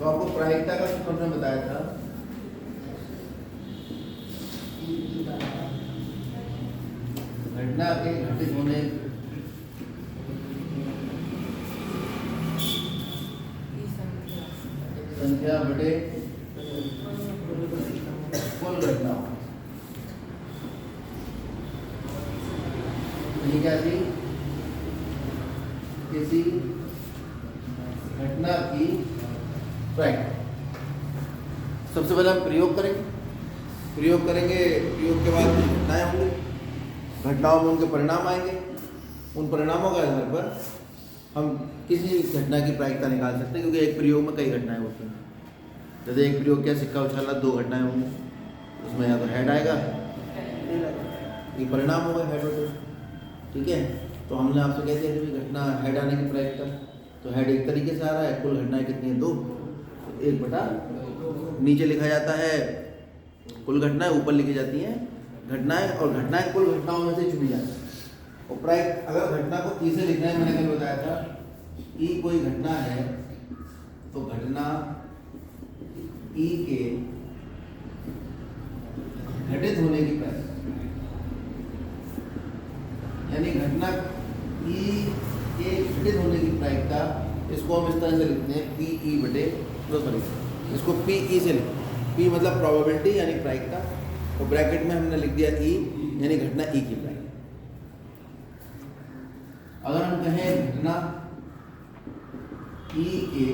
तो आपको प्रायिकता का सूत्र हमने बताया था, घटना के घटित होने संख्या बटे कुल घटना। ये क्या थी? किसी घटना की प्रायिकता। सबसे पहले हम प्रयोग करेंगे। प्रयोग के बाद घटनाएं होंगी, घटनाओं में उनके परिणाम आएंगे। उन परिणामों के आधार पर हम किसी घटना की प्रायिकता निकाल सकते हैं, क्योंकि एक प्रयोग में कई घटनाएं होती हैं। जैसे एक प्रयोग क्या, सिक्का उछाला, 2 घटनाएं होंगी, उसमें या तो हेड आएगा, ये परिणाम होगा हेड और टेल। ठीक है, तो हमने आपसे कह दिया कि घटना हेड आने की प्रायिकता, तो हेड एक तरीके से आ रहा है, कुल घटनाएं कितनी है? 2, 1/, नीचे लिखा जाता है कुल घटनाएं, ऊपर लिखी जाती हैं घटनाएं, और घटनाएं कुल घटनाओं में से चुनी जाती है। और प्रायिक अगर घटना को ई से लिखना है, मैंने कल बताया था, ई कोई घटना है तो घटना ई के घटित होने की प्रायिकता, यानी घटना ई के घटित होने की प्रायिकता, इसको हम इस तरह से लिखते हैं पी ई बटे, इसको पी ई से लिखते हैं। पी मतलब प्रोबेबिलिटी यानी प्रायिकता, और ब्रैकेट में हमने लिख दिया ई यानी घटना ई की प्रायिकता। अगर हम कहें घटना ई के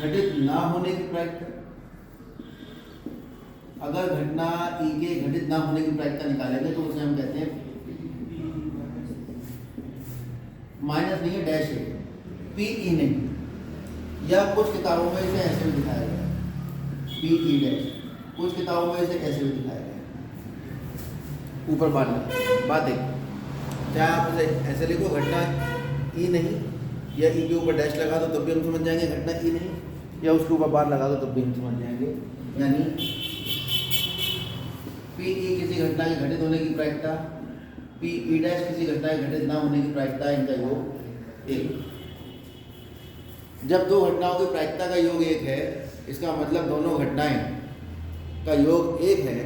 घटित ना होने की प्रायिकता, अगर घटना ई के घटित ना होने की प्रायिकता निकालेंगे तो उसे हम कहते हैं, माइनस नहीं है, डैश है, पी ई नहीं, या कुछ किताबों में इसे ऐसे भी दिखाया गया है, पी ई डैश, कुछ किताबों में इसे ऐसे भी दिखाया गया है। ऊपर बात देखो, चाहे आप इसे ऐसे लिखो घटना ई नहीं, या ई के ऊपर डैश लगा दो तब भी हम समझ जाएंगे घटना ई नहीं, या उसके ऊपर बार लगा दो तब भी हम समझ जाएंगे। यानी पी ई किसी घटना के घटित होने की प्रायिकता, पी ई डैश किसी घटना के घटित ना होने की प्रायिकता, इनका योग 1। जब 2 घटनाओं की प्रायिकता का योग 1 है, इसका मतलब दोनों घटनाएं का योग 1 है,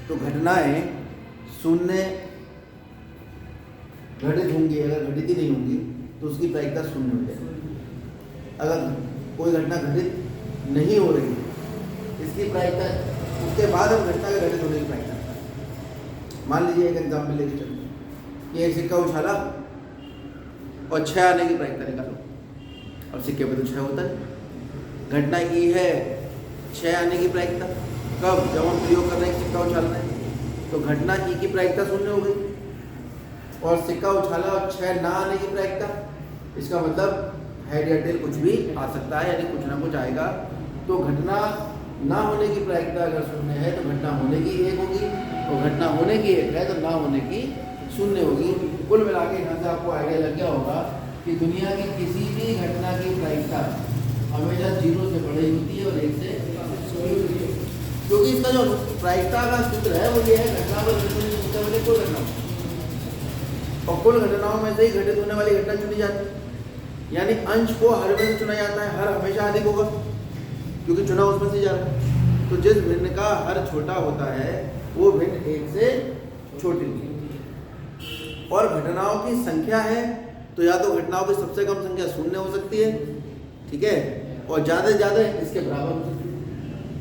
तो घटनाएं शून्य घटित होंगी। अगर घटित ही नहीं होंगी तो उसकी प्रायिकता 0 हो जाएगी। अगर कोई घटना घटित नहीं हो रही है, इसकी प्रायिकता, उसके बाद हम घटना के घटित होने की प्रायिकता। मान लीजिए एक एग्जाम्पल लेके चलते हैं, ये एक सिक्का उछाला और 6 आने की प्रायिकता निकालो, और सिक्के पे तो 6 होता है। घटना ई है 6 आने की प्रायिकता, कब? जब हम प्रयोग कर रहे हैं सिक्का उछालना है, तो घटना ई की प्रायिकता 0 हो गई, और सिक्का उछाला और 6 ना आने की प्रायिकता, इसका मतलब हेड या टेल कुछ भी आ सकता है, यानी कुछ ना कुछ आएगा। तो घटना ना होने की प्रायिकता अगर 0 है तो घटना होने की 1 होगी, और घटना होने की 1 है तो ना होने की 0 होगी। कुल मिला के यहाँ से आपको आइडिया लग गया होगा कि दुनिया की किसी भी घटना की प्रायिकता हमेशा 0 से बड़ी होती है और 1 से छोटी होती है, क्योंकि इसका जो प्रायिकता का सूत्र है वो ये है, घटना पर घटित होने की संख्या बटे कुल घटना, और कुल घटनाओं में से ही घटित होने वाली घटना चुनी जाती है। यानी अंश को हर में से चुना जाता है, हर हमेशा अधिक होगा क्योंकि चुना उसमें से जा रहा है। तो जिस भिन्न का हर छोटा होता है वो भिन्न 1 से छोटी होती है। और घटनाओं की संख्या है तो या तो घटनाओं की सबसे कम संख्या 0 हो सकती है, ठीक है, और ज़्यादा से ज़्यादा इसके बराबर हो सकती है।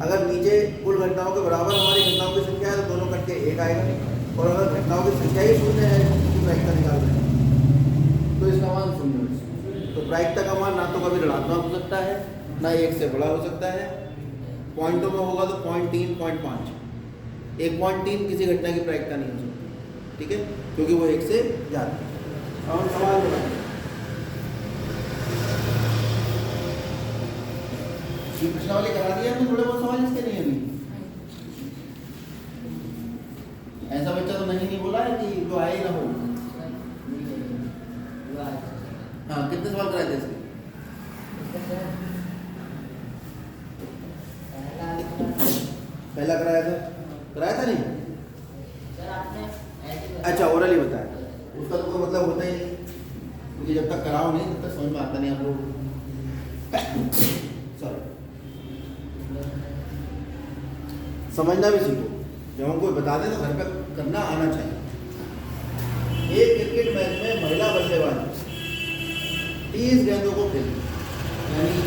अगर नीचे कुल घटनाओं के बराबर हमारी घटनाओं की संख्या है तो दोनों कट के 1 आएगा, और अगर घटनाओं की संख्या ही 0 है तो प्रायिकता निकाल रहे हैं तो इसका मान 0 है। तो प्रायिकता का मान ना तो कभी ऋणात्मक हो सकता है, ना 1 से बड़ा हो सकता है। पॉइंटों में होगा तो 0.3, 0.5, 1.3 किसी घटना की प्रायिकता नहीं हो सकती, ठीक है, क्योंकि वो 1 से ज़्यादा है। अब हम सवाल बनाएंगे, प्रश्नावली करा दिया हमने, थोड़े बहुत सवाल इसके नहीं अभी। ऐसा बच्चा तो नहीं बोला है कि जो आए ना हो। हाँ, कितने सवाल कराए थे इसके? पहला कराया था नहीं? अच्छा, ओरली बताया था, उसका तो कोई मतलब होता ही नहीं, क्योंकि जब तक कराओ नहीं तब तक समझ में आता नहीं आप लोग। समझना भी सीखो। जब हम कोई बता दें तो घर पे करना आना चाहिए। एक क्रिकेट मैच में महिला बल्लेबाज 30 गेंदों को खेली, यानी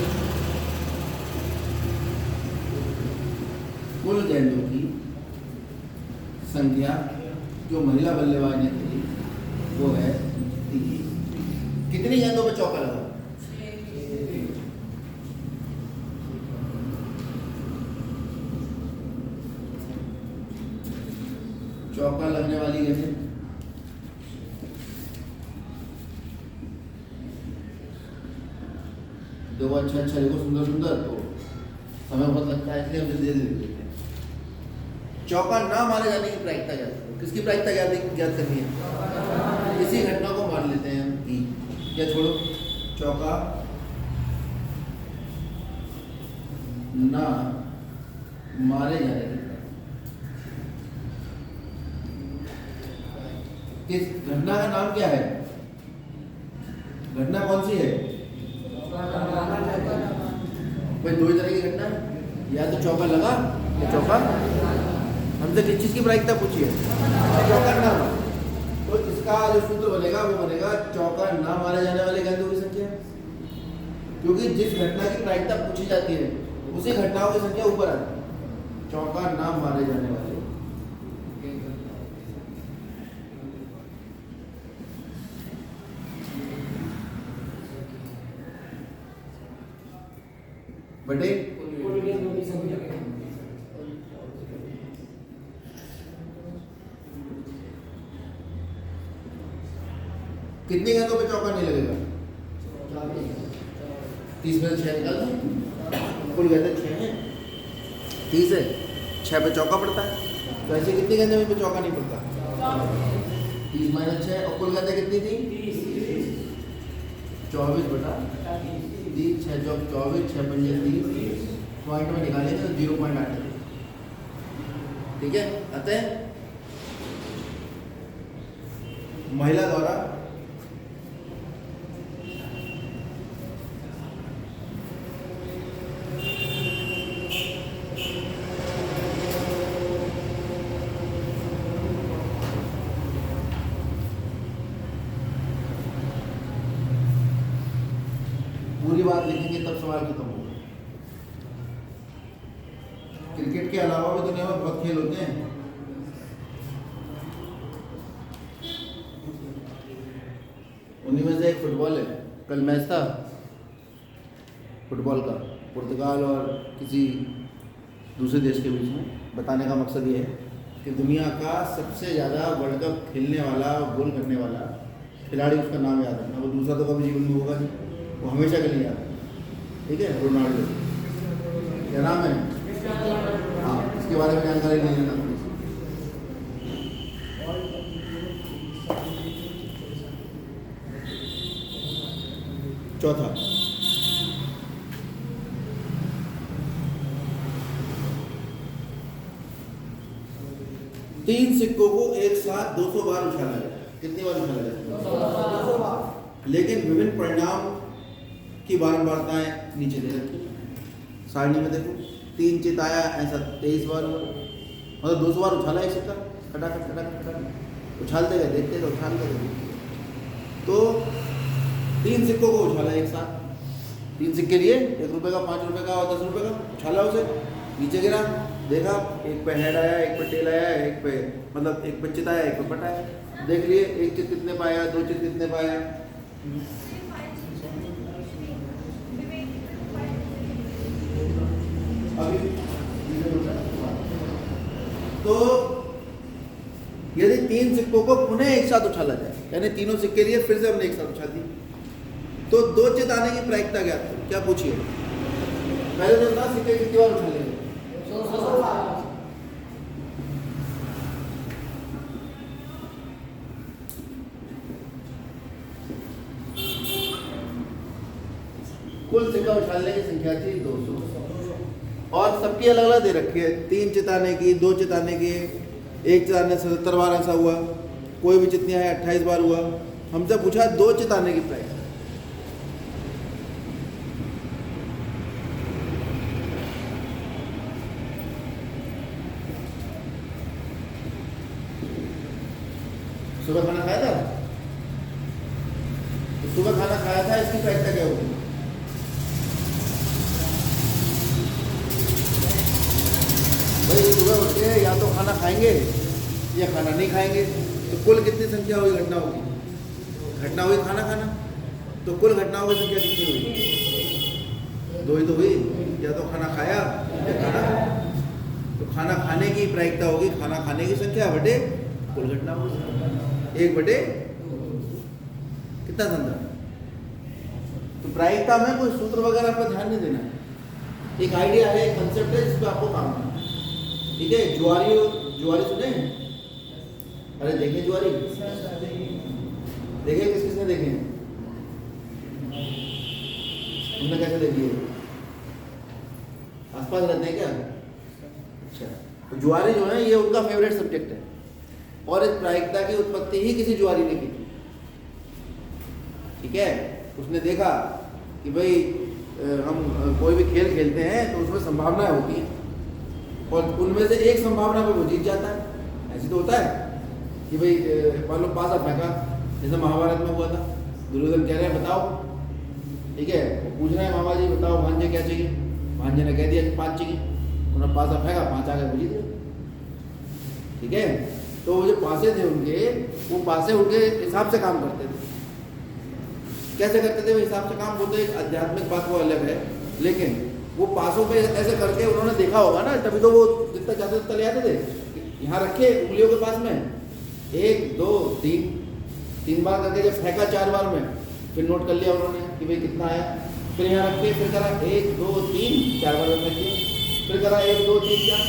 कुल गेंदों की संख्या जो महिला बल्लेबाज ने खेली वो है 30। कितनी गेंदों पे चौका लगा? 6। चौका लगने वाली गेंदें देखो, अच्छा अच्छा देखो, सुंदर सुंदर। तो समय बहुत लगता है, इसलिए हम जल्दी जल्दी लिख लेते हैं। चौका ना मारे जाने की प्रायिकता ज्ञात करो। किसकी प्रायिकता ज्ञात करनी है? इसी घटना को मान लेते हैं हम कि, या छोड़ो, चौका ना मारे जाने की किस घटना का नाम क्या है? घटना कौन सी है? भाई दो ही तरह की घटना है, या तो चौका लगा या चौका। हमसे किस चीज की प्रायिकता पूछी है? चौका ना। तो इसका जो सूत्र बनेगा वो बनेगा चौका ना मारे जाने वाले गेंदों की संख्या, क्योंकि जिस घटना की प्रायिकता पूछी जाती है उसी घटनाओं की संख्या ऊपर आती है। चौका ना मारे जाने वाले बटे कितनी गेंदों पे चौका नहीं लगेगा? 30 में से 6 निकाल दो। कुल गेंदें 6 हैं, 30 है, 6 पे चौका पड़ता है। तो ऐसे कितनी गेंदों पे चौका नहीं पड़ता? 30 - 6। और कुल गेंदें कितनी थी? 24 बटा 30। 6 चौक 24, 6 पंजे 30। पॉइंट में निकालेंगे तो 0.8। ठीक है। अतः महिला द्वारा पूरी बात लिखेंगे तब सवाल खत्म होगा। क्रिकेट के अलावा भी दुनिया में बहुत खेल होते हैं। उन्हीं में से एक फुटबॉल है। कल मैच था फुटबॉल का, पुर्तगाल और किसी दूसरे देश के बीच में। बताने का मकसद ये है कि दुनिया का सबसे ज़्यादा वर्ल्ड कप खेलने वाला, गोल करने वाला खिलाड़ी, उसका नाम याद रखना। वो दूसरा तो कभी जीवन में होगा नहीं, वो हमेशा के लिए याद है। ठीक है। रोनाल्डो। क्या नाम है? हाँ, इसके बारे में जानकारी नहीं लेना थोड़ी सी। चौथा, तीन सिक्कों को एक साथ 200 बार उछाला जाए। कितनी बार उछाला जाए? 200 बार। लेकिन विभिन्न परिणाम की बारंबारताएं नीचे दे रखी सारणी में। देखो, 3 चित आया, ऐसा 23 बार हुआ। मतलब 200 बार उछाला एक सिक्का, खटाखट खटाखट खटाखट उछालते गए, देखते गए, उछालते गए। तो 3 सिक्कों को उछाला एक साथ। 3 सिक्के लिए, 1 रुपये का, 5 रुपये का और 10 रुपये का। उछाला उसे, नीचे गिरा, देखा, एक पे हेड आया, एक पे टेल आया, एक पे मतलब एक पे चित आया, एक पे पट आया। देख लिए, एक चित कितने पाया, 2 चित कितने पाया। तो यदि 3 सिक्कों को पुनः एक साथ उछाला जाए, यानी तीनों सिक्के लिए फिर से हमने एक साथ उछाल दी, तो 2 चित आने की प्रायिकता क्या है? क्या पूछिए? पहले तो ना सिक्के कितनी बार उछालेंगे? 200 बार। कुल सिक्का उछालने की संख्या थी 200 और सबकी अलग अलग दे रखी है। 3 चिताने की, 2 चिताने की, 1 चिताने 77 बार ऐसा हुआ। कोई भी चित नहीं आया, 28 बार हुआ। हमसे पूछा 2 चिताने की प्राइस। सुबह खाना खाया था? तो सुबह खाना खाया था, इसकी प्रायिकता क्या होगी? भाई सुबह उठ के या तो खाना खाएंगे या खाना नहीं खाएंगे, तो कुल कितनी संख्या हुई घटनाओं की? घटना हुई खाना खाना, तो कुल घटनाओं की संख्या कितनी हुई? 2 ही तो हुई, या तो खाना खाया या खाना। तो खाना खाने की प्रायिकता होगी खाना खाने की संख्या बटे कुल घटनाओं की संख्या, 1 बटे कितना संख्या। तो प्रायिकता में कोई सूत्र वगैरह पर ध्यान नहीं देना है, एक आइडिया है, एक कंसेप्ट है जिस पर आपको काम करना है। ठीक है, जुआरी सुने? अरे देखे जुआरी, देखे किस किसने देखे? तुमने कैसे देखी है? आसपास रहते हैं क्या? अच्छा, तो जुआरी जो है ये उनका फेवरेट सब्जेक्ट है, और इस प्रायिकता की उत्पत्ति ही किसी जुआरी ने की थी। ठीक है, उसने देखा कि भाई हम कोई भी खेल खेलते हैं तो उसमें संभावनाएं होती हैं, और उनमें से एक संभावना पे वो जीत जाता है। ऐसे तो होता है कि भाई मान लो पासा फेंका, जैसे महाभारत में हुआ था, दुर्योधन कह रहे हैं बताओ, ठीक है, वो पूछ रहे हैं मामा जी बताओ भांजे क्या चाहिए, भांजे ने कह दिया कि 5 चाहिए, उन्होंने पासा फेंका, 5 आ गए, वो जीत गए। ठीक है, तो वो जो पासे थे उनके, वो पासे उनके हिसाब से काम करते थे। कैसे करते थे वो हिसाब से काम? वो तो एक आध्यात्मिक बात वो अलग है, लेकिन वो पासों पे ऐसे करके उन्होंने देखा होगा ना, तभी तो वो जितना चाहते उतना ले आते थे। यहाँ रखे उंगलियों के पास में 1 2 3 बार करके जब फेंका 4 बार में, फिर नोट कर लिया उन्होंने कि भाई कितना आया, फिर यहाँ रख के फिर करा 1 2 3 4 बार में फेंक, फिर करा 1 2 3 4,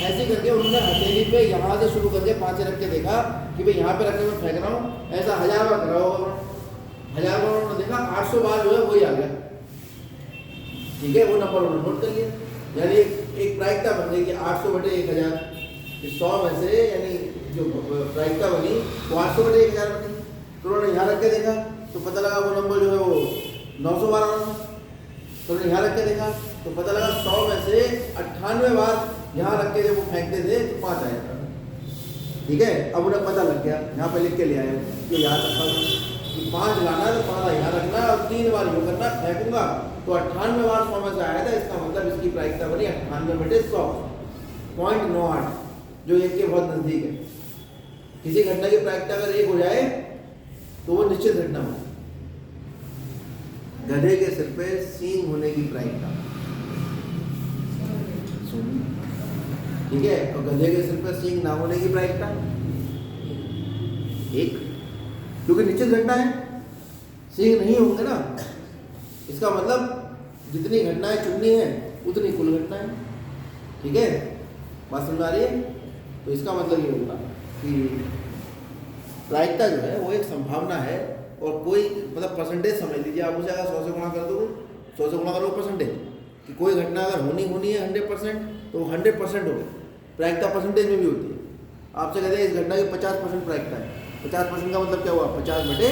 ऐसे करके उन्होंने हथेली पे यहाँ से शुरू करके 5 रख के देखा कि भाई यहाँ पे रख के मैं फेंक रहा हूँ, ऐसा 1000 बार करा होगा, 1000 बार उन्होंने देखा, 800 बार जो है वही आ गया। ठीक है, वो नंबर उन्होंने नोट कर लिया, यानी एक प्रायिकता बन गई कि 800 बटे 1000, 100 में से यानी जो प्रायिकता बनी वो 800 बटे 1000 बनी। तो उन्होंने यहाँ रख के देखा तो पता लगा वो नंबर जो है वो 900 बार आना। तो उन्होंने यहाँ रख के देखा तो पता लगा 100 में से 98 बार यहाँ रख के जब वो फेंकते थे तो 5 आया था। ठीक है, अब उन्हें पता लग गया, यहाँ पे लिख के ले आए कि याद रखा कि 5 लाना है तो 5 यहाँ रखना और 3 बार यूँ करना, फेंकूंगा तो 98 बार 100 में से आया था, इसका मतलब इसकी प्रायिकता बनी 98 बटे 100, 0.98, जो 1 के बहुत नजदीक है। किसी घटना की प्रायिकता अगर 1 हो जाए तो वो निश्चित घटना हो। गधे के सिर पे सींग होने की प्रायिकता, ठीक है, और गधे के सिर पे सींग ना होने की प्रायिकता 1, क्योंकि निश्चित घटना है, सींग नहीं होंगे ना, इसका मतलब जितनी घटनाएं चुननी है उतनी कुल घटनाएं। ठीक है, बात समझ आ रही है? तो इसका मतलब ये होगा कि प्रायिकता जो है वो एक संभावना है, और कोई मतलब परसेंटेज समझ लीजिए, आप उसे अगर 100 से गुणा कर दोगे, 100 से गुणा करोगे परसेंटेज, कि कोई घटना अगर होनी है 100% तो 100% हो गई। प्रायिकता परसेंटेज में भी होती है। आपसे कहते हैं इस घटना की 50% प्रायिकता है, 50% का मतलब क्या हुआ? 50 बटे,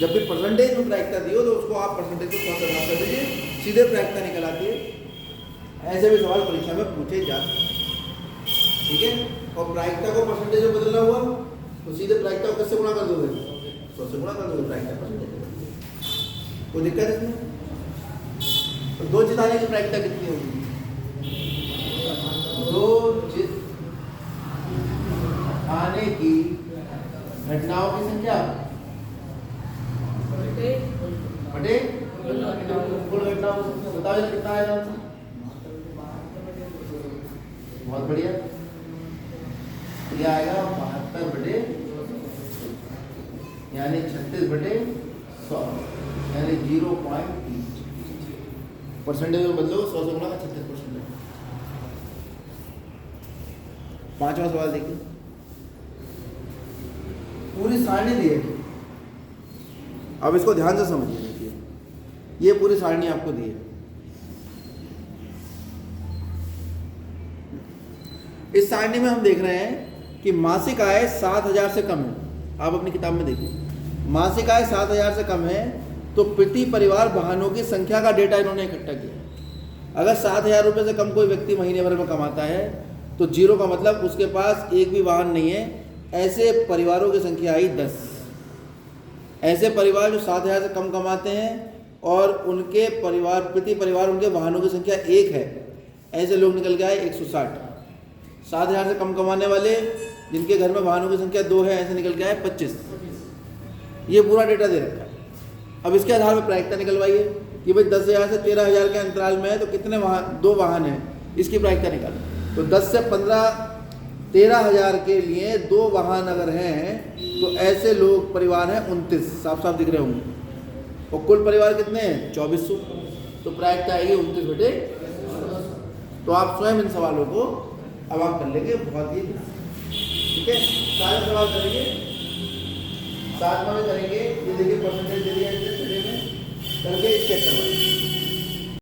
जब भी परसेंटेज में प्रायिकता दी हो तो उसको आप परसेंटेज को 100 से भाग कर दीजिए, सीधे प्रायिकता निकल आती है। ऐसे भी सवाल परीक्षा में पूछे जा सकते हैं। ठीक है, और प्रायिकता को परसेंटेज में बदलना हुआ तो सीधे प्रायिकता को किससे गुणा कर दोगे? 100 से गुणा कर दोगे प्रायिकता परसेंटेज। कोई दिक्कत इसमें? तो 2 जिताने की प्रायिकता कितनी होगी? 2 जित आने की घटनाओं की संख्या बटे कुल घटनाओं की संख्या। बताओ कितना आएगा? बहुत बढ़िया, यह आएगा 72 बटे, यानी 36 बटे 100, यानी 0.3 परसेंटेज में बदलो, 100 से गुणा का 36%। 5वां सवाल देखिए, पूरी सारणी दी है। अब इसको ध्यान से समझिए, देखिए ये पूरी सारणी आपको दी है। इस सारणी में हम देख रहे हैं कि मासिक आय 7,000 से कम है। आप अपनी किताब में देखिए, मासिक आय 7,000 से कम है तो प्रति परिवार वाहनों की संख्या का डेटा इन्होंने इकट्ठा किया। अगर 7,000 रुपये से कम कोई व्यक्ति महीने भर में कमाता है तो 0 का मतलब उसके पास एक भी वाहन नहीं है, ऐसे परिवारों की संख्या आई 10। ऐसे परिवार जो 7,000 से कम कमाते हैं और उनके परिवार प्रति परिवार उनके वाहनों की संख्या 1 है, ऐसे लोग निकल के आए 160। 7,000 से कम कमाने वाले जिनके घर में वाहनों की संख्या 2 है, ऐसे निकल के आए 25। ये पूरा डेटा दे रखा है। अब इसके आधार पर प्रायिकता निकलवाइए कि भाई 10,000 से 13,000 के अंतराल में है तो कितने वाहन, 2 वाहन हैं, इसकी प्रायिकता निकालो। तो 10 से 13,000 के लिए 2 वाहन अगर हैं तो ऐसे लोग परिवार हैं 29, साफ साफ दिख रहे होंगे। और कुल परिवार कितने हैं? 2400। तो प्रायिकता आएगी 29/। तो आप स्वयं इन सवालों को अब आप कर लेंगे, बहुत ही ठीक है। सारे सवाल करेंगे, 7वां में करेंगे। ये देखिए परसेंटेज दे दिया है, करके चेक करवाइए।